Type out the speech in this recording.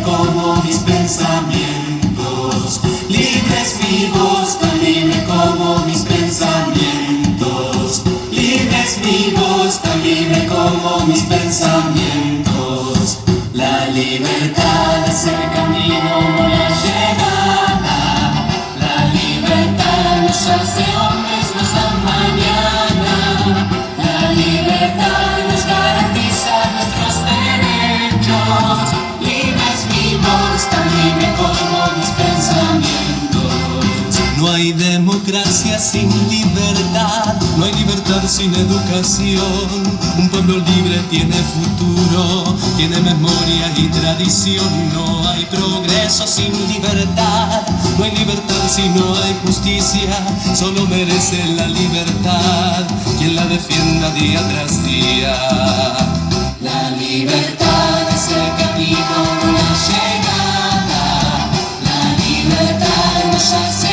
como mis pensamientos. Libre es mi voz, tan libre como mis pensamientos. Libre es mi voz, tan libre como mis pensamientos. La libertad es el camino, no la llegada. La libertad nos hace hombres, nos da mañana. La libertad nos garantiza nuestros derechos. Libre es mi voz, tan libre como mis pensamientos. No hay democracia sin libertad, no hay libertad sin educación. Un pueblo libre tiene futuro, tiene memoria y tradición. No hay progreso sin libertad, no hay libertad si no hay justicia. Solo merece la libertad quien la defienda día tras día. La libertad es el camino, no la llegada. La libertad nos hace